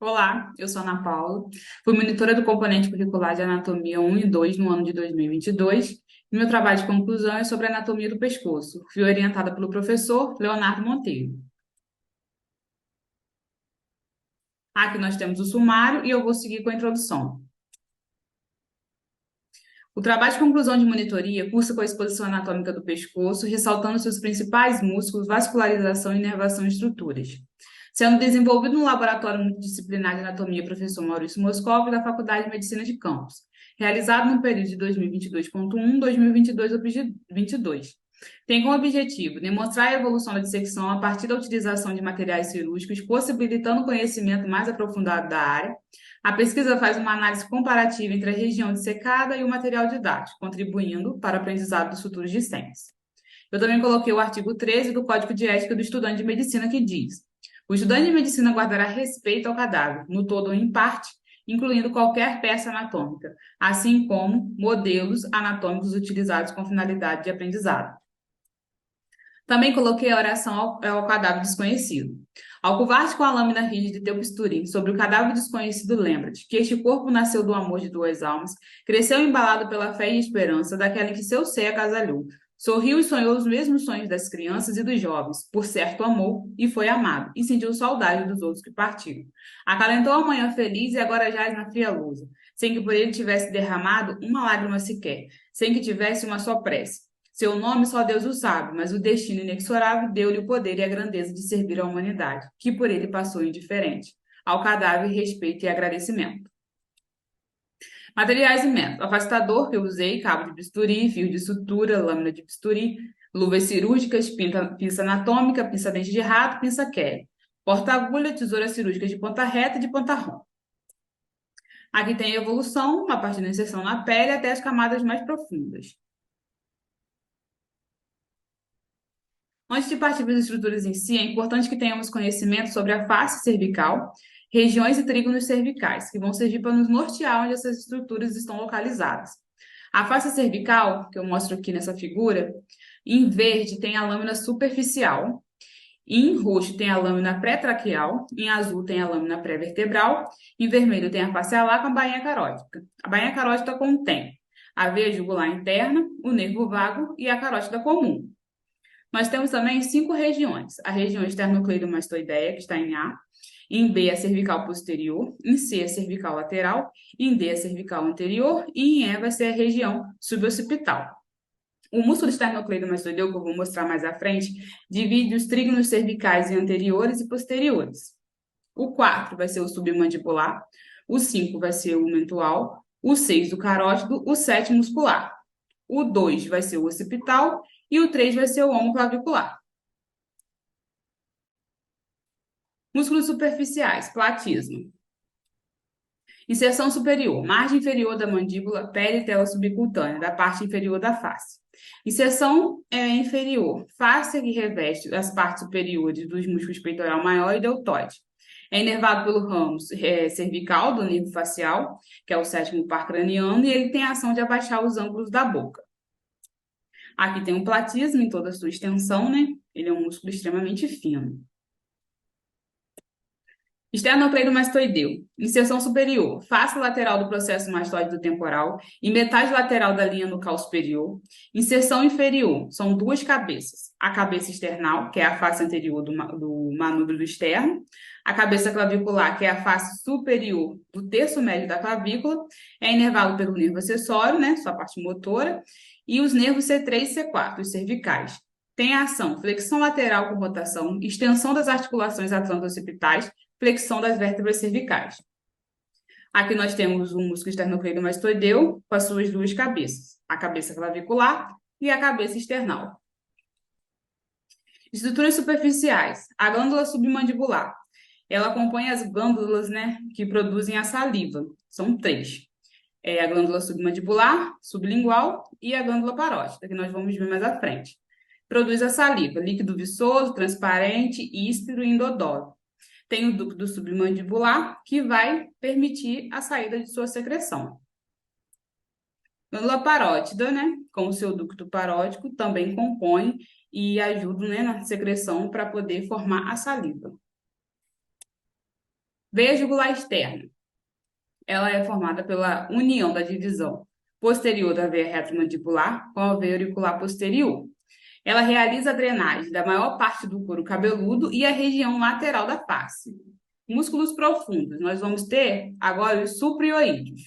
Olá, eu sou a Ana Paula, fui monitora do componente curricular de Anatomia 1 e 2 no ano de 2022 e meu trabalho de conclusão é sobre a anatomia do pescoço. Fui orientada pelo professor Leonardo Monteiro. Aqui nós temos o sumário e eu vou seguir com a introdução. O trabalho de conclusão de monitoria cursa com a exposição anatômica do pescoço, ressaltando seus principais músculos, vascularização, inervação e estruturas. Sendo desenvolvido no Laboratório Multidisciplinar de Anatomia Professor Maurício Moscovi, da Faculdade de Medicina de Campos, realizado no período de 2022.1 a 2022. Tem como objetivo demonstrar a evolução da dissecção a partir da utilização de materiais cirúrgicos, possibilitando conhecimento mais aprofundado da área. A pesquisa faz uma análise comparativa entre a região dissecada e o material didático, contribuindo para o aprendizado dos futuros discentes. Eu também coloquei o artigo 13 do Código de Ética do Estudante de Medicina, que diz: o estudante de medicina guardará respeito ao cadáver, no todo ou em parte, incluindo qualquer peça anatômica, assim como modelos anatômicos utilizados com finalidade de aprendizado. Também coloquei a oração ao cadáver desconhecido. Ao curvar-te com a lâmina rígida de teu bisturi sobre o cadáver desconhecido, lembra-te que este corpo nasceu do amor de duas almas, cresceu embalado pela fé e esperança daquela em que seu ser agasalhou. Sorriu e sonhou os mesmos sonhos das crianças e dos jovens, por certo amou e foi amado, e sentiu saudade dos outros que partiram. Acalentou a manhã feliz e agora jaz na fria lousa, sem que por ele tivesse derramado uma lágrima sequer, sem que tivesse uma só prece. Seu nome só Deus o sabe, mas o destino inexorável deu-lhe o poder e a grandeza de servir à humanidade, que por ele passou indiferente. Ao cadáver, respeito e agradecimento. Materiais e métodos. Afastador que eu usei, cabo de bisturi, fio de sutura, lâmina de bisturi, luvas cirúrgicas, pinça anatômica, pinça dente de rato, pinça Kelly. Porta-agulha, tesoura cirúrgica de ponta reta e de ponta roma. Aqui tem a evolução, a partir da inserção na pele até as camadas mais profundas. Antes de partir para as estruturas em si, é importante que tenhamos conhecimento sobre a face cervical, regiões e trígonos cervicais, que vão servir para nos nortear onde essas estruturas estão localizadas. A face cervical, que eu mostro aqui nessa figura, em verde tem a lâmina superficial, em roxo tem a lâmina pré-traqueal, em azul tem a lâmina pré-vertebral, em vermelho tem a face alar com a bainha carótida. A bainha carótida contém a veia jugular interna, o nervo vago e a carótida comum. Nós temos também 5 regiões. A região esternocleidomastoideia, que está em A. Em B, a cervical posterior. Em C, a cervical lateral. Em D, a cervical anterior. E em E, vai ser a região suboccipital. O músculo esternocleidomastoideu, que eu vou mostrar mais à frente, divide os trígonos cervicais em anteriores e posteriores. O 4 vai ser o submandibular. O 5 vai ser o mentual. O 6, o carótido. O 7, muscular. O 2 vai ser o occipital e o 3 vai ser o homoclavicular. Músculos superficiais, platismo. Inserção superior, margem inferior da mandíbula, pele e tela subcutânea, da parte inferior da face. Inserção inferior, face que reveste as partes superiores dos músculos peitoral maior e deltoide. É inervado pelo ramo cervical do nervo facial, que é o sétimo par craniano, e ele tem a ação de abaixar os ângulos da boca. Aqui tem o platismo em toda a sua extensão, né? Ele é um músculo extremamente fino. Esternocleidomastoideu. Inserção superior. Face lateral do processo mastoide temporal e metade lateral da linha nucal superior. Inserção inferior. São 2 cabeças. A cabeça external, que é a face anterior do manúbrio externo. A cabeça clavicular, que é a face superior do terço médio da clavícula. É inervado pelo nervo acessório, né? Sua parte motora. E os nervos C3 e C4, os cervicais. Tem a ação flexão lateral com rotação, extensão das articulações atlanto-occipitais, flexão das vértebras cervicais. Aqui nós temos o músculo esternocleidomastoideu com as suas 2 cabeças, a cabeça clavicular e a cabeça external. Estruturas superficiais. A glândula submandibular. Ela compõe as glândulas, né, que produzem a saliva. São 3. É a glândula submandibular, sublingual e a glândula parótida, que nós vamos ver mais à frente. Produz a saliva, líquido viçoso, transparente, íspero e indodoro. Tem o ducto submandibular, que vai permitir a saída de sua secreção. Glândula parótida, né, com o seu ducto parótico, também compõe e ajuda, né, na secreção para poder formar a saliva. Veia jugular externa. Ela é formada pela união da divisão posterior da veia retromandibular com a veia auricular posterior. Ela realiza a drenagem da maior parte do couro cabeludo e a região lateral da face. Músculos profundos. Nós vamos ter agora os suprioídeos.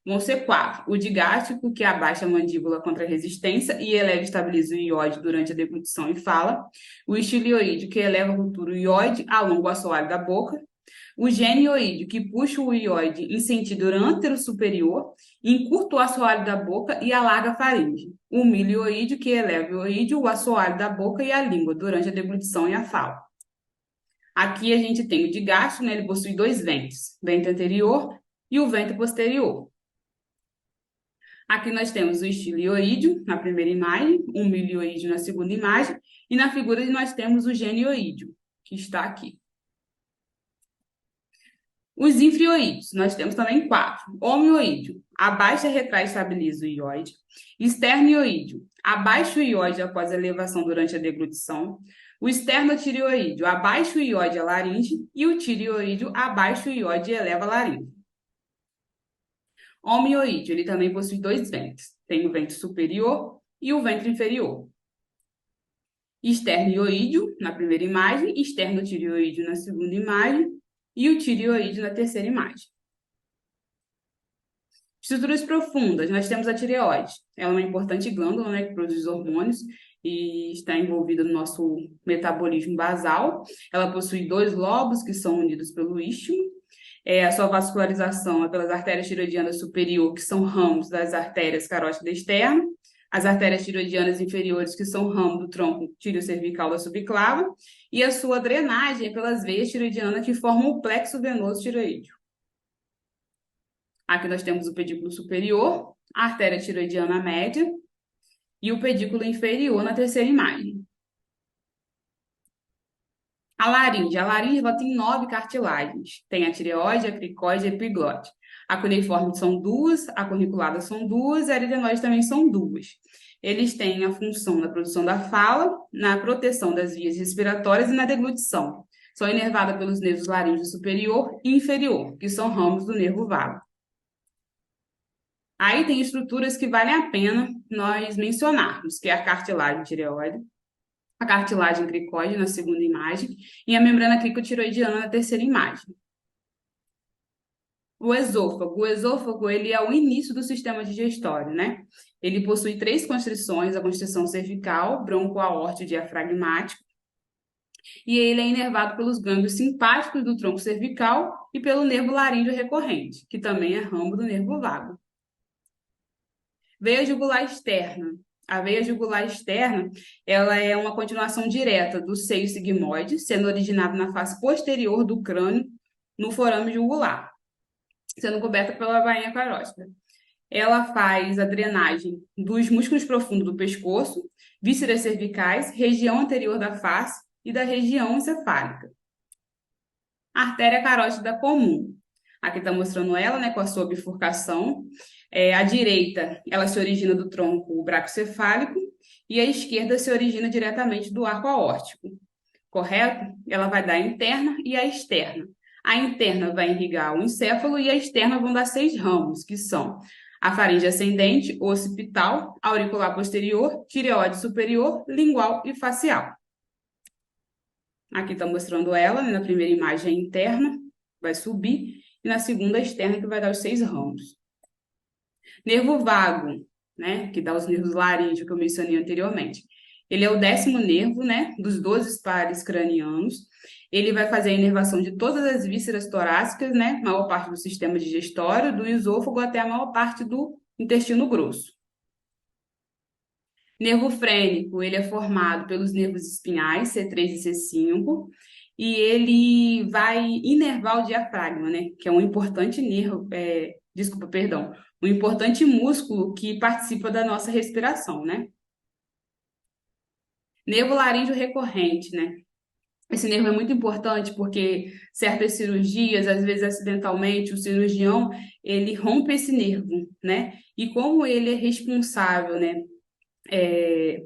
Vão ser 4. O digástrico, que abaixa a mandíbula contra a resistência e eleva e estabiliza o ióide durante a deglutição e fala. O estilioide, que eleva a ruptura do ióide, alonga o assoalho da boca. O genioide, que puxa o ióide em sentido antero-superior, encurta o assoalho da boca e alarga a faringe. O milioide, que eleva o ióide, o assoalho da boca e a língua durante a deglutição e a fala. Aqui a gente tem o digástrico, né? Ele possui 2 ventres, ventre anterior e o ventre posterior. Aqui nós temos o estilioídeo na primeira imagem, o milioídeo na segunda imagem, e na figura nós temos o genioídeo, que está aqui. Os infrioídeos, nós temos também 4. Homeoídeo, abaixa, retrai e estabiliza o ióide. Esternioídeo, abaixa o ióide após a elevação durante a deglutição. O esternotireoídeo, abaixa o ióide a laringe. E o tireoídeo, abaixa o ióide e eleva a laringe. Homeoídeo, ele também possui 2 ventres. Tem o ventre superior e o ventre inferior. Esternioídeo, na primeira imagem, esternotireoídeo na segunda imagem, e o tireoídeo na terceira imagem. Estruturas profundas, nós temos a tireoide. Ela é uma importante glândula, né, que produz hormônios e está envolvida no nosso metabolismo basal. Ela possui 2 lobos que são unidos pelo istmo. A sua vascularização é pelas artérias tiroidianas superior, que são ramos das artérias carótida externa, as artérias tiroidianas inferiores, que são ramo do tronco tireocervical da subclava, e a sua drenagem é pelas veias tiroidianas que formam o plexo venoso tiroídeo. Aqui nós temos o pedículo superior, a artéria tiroidiana média e o pedículo inferior na terceira imagem. A laringe ela tem 9 cartilagens. Tem a tireoide, a cricoide e a epiglote. A cuneiforme são 2, a corniculada são 2, a aridenoide também são 2. Eles têm a função na produção da fala, na proteção das vias respiratórias e na deglutição. São inervadas pelos nervos laríngeo superior e inferior, que são ramos do nervo vago. Aí tem estruturas que valem a pena nós mencionarmos, que é a cartilagem tireoide, a cartilagem cricoide na segunda imagem e a membrana cricotiroidiana na terceira imagem. O esôfago, ele é o início do sistema digestório, né? Ele possui 3 constrições, a constrição cervical, broncoaórtico e diafragmático, e ele é inervado pelos gânglios simpáticos do tronco cervical e pelo nervo laríngeo recorrente, que também é ramo do nervo vago. Veia jugular externa. A veia jugular externa, ela é uma continuação direta do seio sigmoide, sendo originado na face posterior do crânio, no forame jugular, sendo coberta pela bainha carótida. Ela faz a drenagem dos músculos profundos do pescoço, vísceras cervicais, região anterior da face e da região encefálica. Artéria carótida comum. Aqui está mostrando ela, né, com a sua bifurcação. À direita, ela se origina do tronco bracocefálico e a esquerda se origina diretamente do arco aórtico, correto? Ela vai dar a interna e a externa. A interna vai irrigar o encéfalo e a externa vão dar 6 ramos, que são a faringe ascendente, occipital, auricular posterior, tireoide superior, lingual e facial. Aqui está mostrando ela, né, na primeira imagem a interna, vai subir, e na segunda a externa, que vai dar os 6 ramos. Nervo vago, né, que dá os nervos laríngeos que eu mencionei anteriormente. Ele é o 10º nervo, né, dos 12 pares cranianos. Ele vai fazer a inervação de todas as vísceras torácicas, né, maior parte do sistema digestório, do esôfago até a maior parte do intestino grosso. Nervo frênico, ele é formado pelos nervos espinhais, C3 e C5, e ele vai inervar o diafragma, né, que é um importante nervo, um importante músculo que participa da nossa respiração, né? Nervo laríngeo recorrente, né? Esse nervo é muito importante porque certas cirurgias, às vezes acidentalmente, o cirurgião, ele rompe esse nervo, né? E como ele é responsável, né,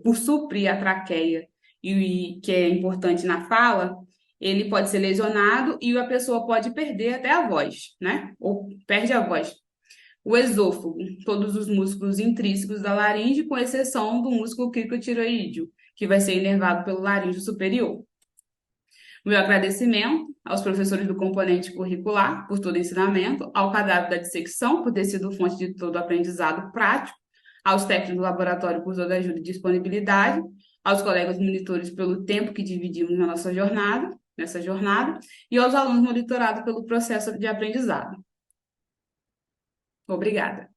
por suprir a traqueia e que é importante na fala, ele pode ser lesionado e a pessoa pode perder até a voz, né? Ou perde a voz. O esôfago, todos os músculos intrínsecos da laringe, com exceção do músculo cricotiroídeo, que vai ser inervado pelo laríngeo superior. Meu agradecimento aos professores do componente curricular por todo o ensinamento, ao cadáver da dissecção por ter sido fonte de todo o aprendizado prático, aos técnicos do laboratório por toda a ajuda e disponibilidade, aos colegas monitores pelo tempo que dividimos na nossa jornada, nessa jornada, e aos alunos monitorados pelo processo de aprendizado. Obrigada.